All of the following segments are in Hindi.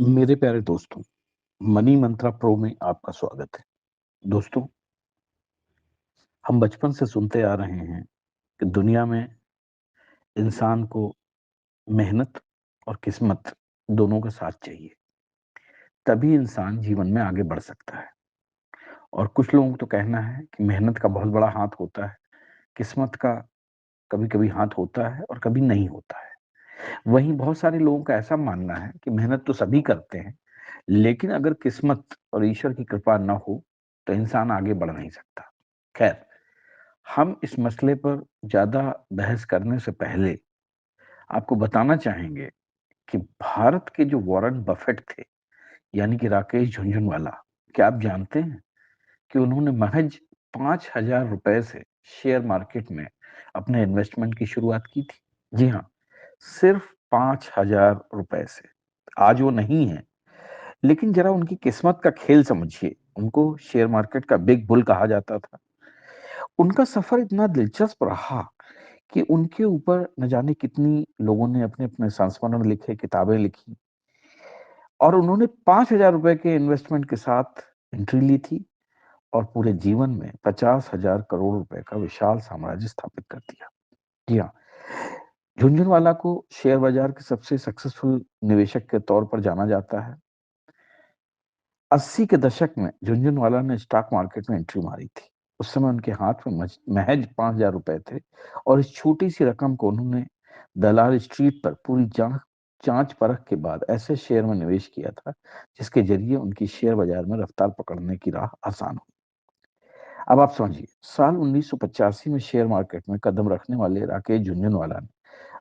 मेरे प्यारे दोस्तों, मनी मंत्रा प्रो में आपका स्वागत है। दोस्तों, हम बचपन से सुनते आ रहे हैं कि दुनिया में इंसान को मेहनत और किस्मत दोनों का साथ चाहिए, तभी इंसान जीवन में आगे बढ़ सकता है। और कुछ लोगों को तो कहना है कि मेहनत का बहुत बड़ा हाथ होता है, किस्मत का कभी-कभी हाथ होता है और कभी नहीं होता है। वहीं बहुत सारे लोगों का ऐसा मानना है कि मेहनत तो सभी करते हैं, लेकिन अगर किस्मत और ईश्वर की कृपा ना हो, तो इंसान आगे बढ़ नहीं सकता। खैर, हम इस मसले पर ज़्यादा बहस करने से पहले आपको बताना चाहेंगे कि भारत के जो वॉरेन बफेट थे, यानी कि राकेश झुनझुनवाला, क्या आप जानते हैं कि उन्होंने महज ₹5000 से शेयर मार्केट में अपने इन्वेस्टमेंट की शुरुआत की थी? जी हाँ, सिर्फ ₹5000 से। आज वो नहीं है, लेकिन ज़रा उनकी किस्मत का खेल समझिए। उनको शेयर मार्केट का बिग बुल कहा जाता था। उनका सफ़र इतना दिलचस्प रहा कि उनके ऊपर न जाने कितनी लोगों ने अपने-अपने संस्मरण लिखे, किताबें लिखी और उन्होंने ₹5000 के इन्वेस्टमेंट के साथ एंट्री ली थी और पूरे जीवन में 50,000 करोड़ रुपए का विशाल साम्राज्य स्थापित कर दिया। जी हाँ, झुनझुनवाला को शेयर बाजार के सबसे सक्सेसफुल निवेशक के तौर पर जाना जाता है। 80 के दशक में झुनझुनवाला ने स्टॉक मार्केट में एंट्री मारी थी। उस समय उनके हाथ में महज ₹5000 थे और इस छोटी-सी रकम को उन्होंने दलाल स्ट्रीट पर पूरी जाँच-परख के बाद ऐसे शेयर में निवेश किया था, जिसके ज़रिए उनकी शेयर बाजार में रफ्तार पकड़ने की राह आसान हुई। अब आप समझिए, साल 1985 में शेयर मार्केट में कदम रखने वाले राकेश झुनझुनवाला ने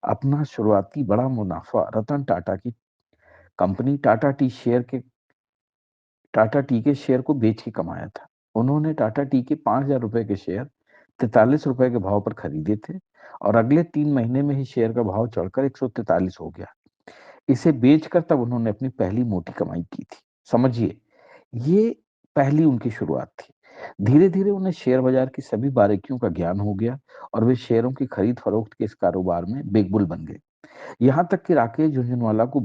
अपना शुरुआती बड़ा मुनाफा रतन टाटा की कंपनी टाटा टी के शेयर को बेच के कमाया था। उन्होंने टाटा टी के ₹5000 के शेयर ₹43 के भाव पर खरीदे थे और अगले 3 महीने में ही शेयर का भाव चढ़कर 143 हो गया। इसे बेचकर तब उन्होंने अपनी पहली मोटी कमाई की थी। समझिए, ये पहली उनकी शुरुआत थी। धीरे-धीरे उन्हें शेयर बाजार की सभी बारीकियों का ज्ञान हो गया और वे शेयरों की खरीद-फरोख्त के इस कारोबार में बिग बुल बन गए। यहाँ तक कि राकेश झुनझुनवाला को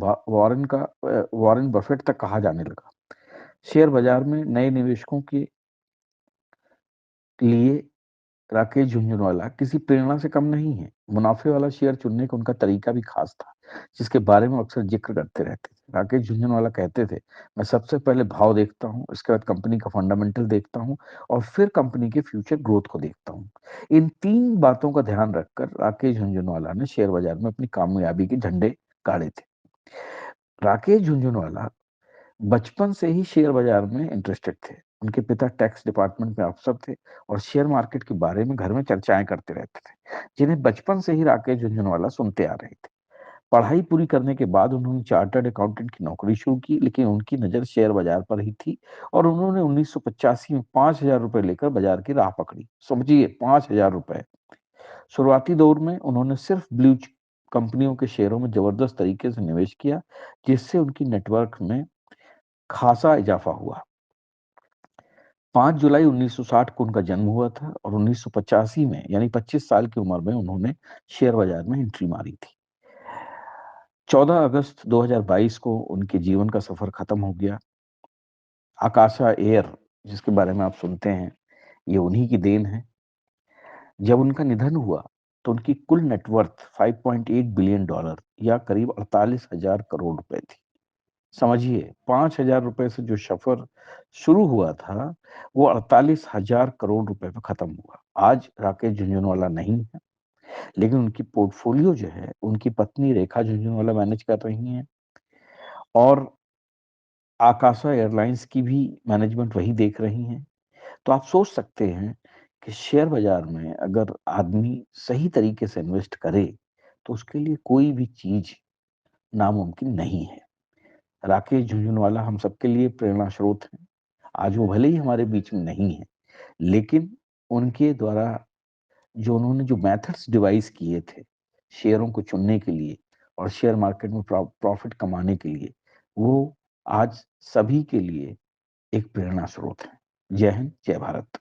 वॉरेन बफेट तक कहा जाने लगा। शेयर बाजार में नए निवेशकों के लिए राकेश झुनझुनवाला किसी प्रेरणा से कम नहीं है। मुनाफे वाला शेयर चुनने का उनका तरीका भी खास था, जिसके बारे में अक्सर जिक्र करते रहते थे। राकेश झुनझुनवाला कहते थे, मैं सबसे पहले भाव देखता हूँ, इसके बाद कंपनी का फंडामेंटल देखता हूँ और फिर कंपनी के फ्यूचर ग्रोथ को देखता हूँ। इन 3 बातों का ध्यान रखकर राकेश झुनझुनवाला ने शेयर बाजार में अपनी कामयाबी के झंडे गाड़े थे। राकेश झुनझुनवाला बचपन से ही शेयर बाजार में इंटरेस्टेड थे। उनके पिता टैक्स डिपार्टमेंट में अफसर थे और शेयर मार्केट के बारे में घर में चर्चाएँ करते रहते थे, जिन्हें बचपन से ही राकेश झुनझुनवाला सुनते आ रहे थे। पढ़ाई पूरी करने के बाद उन्होंने चार्टर्ड अकाउंटेंट की नौकरी शुरू की, लेकिन उनकी नज़र शेयर बाजार पर ही थी और उन्होंने 1985 में ₹5000 लेकर बाजार की राह पकड़ी। समझिए, ₹5000। शुरुआती दौर में उन्होंने सिर्फ ब्लू चिप कंपनियों के शेयरों में जबरदस्त तरीके से निवेश किया, जिससे उनकी नेटवर्क में खासा इजाफा हुआ। 5 जुलाई 1960 को उनका जन्म हुआ था और 1985 में यानी 25 साल की उम्र में उन्होंने शेयर बाजार में एंट्री मारी थी। 14 अगस्त 2022 को उनके जीवन का सफर खत्म हो गया। आकाशा एयर जिसके बारे में आप सुनते हैं, ये उन्हीं की देन है। जब उनका निधन हुआ, तो उनकी कुल नेटवर्थ $5.8 बिलियन या करीब 48,000 करोड़ रुपए थी। समझिए, ₹5000 से जो सफ़र शुरू हुआ था, वो 48,000 करोड़ रुपए पे खत्म हुआ। आज राकेश झुनझुनवाला नहीं है, लेकिन उनकी पोर्टफोलियो जो है, उनकी पत्नी रेखा झुनझुनवाला मैनेज कर रही हैं और आकाशा एयरलाइंस की भी मैनेजमेंट वही देख रही हैं। तो आप सोच सकते हैं कि शेयर बाज़ार में अगर आदमी सही तरीके से इन्वेस्ट करे, तो उसके लिए कोई भी चीज़ नामुमकिन नहीं है। राकेश झुनझुनवाला हम सबके लिए प्रेरणा स्रोत हैं। आज वो भले ही हमारे बीच में नहीं है, लेकिन उनके द्वारा जो उन्होंने जो मेथड्स डिवाइस किए थे, शेयरों को चुनने के लिए और शेयर मार्केट में प्रॉफ़िट कमाने के लिए, वो आज सभी के लिए एक प्रेरणा स्रोत हैं। जय हिंद, जय भारत।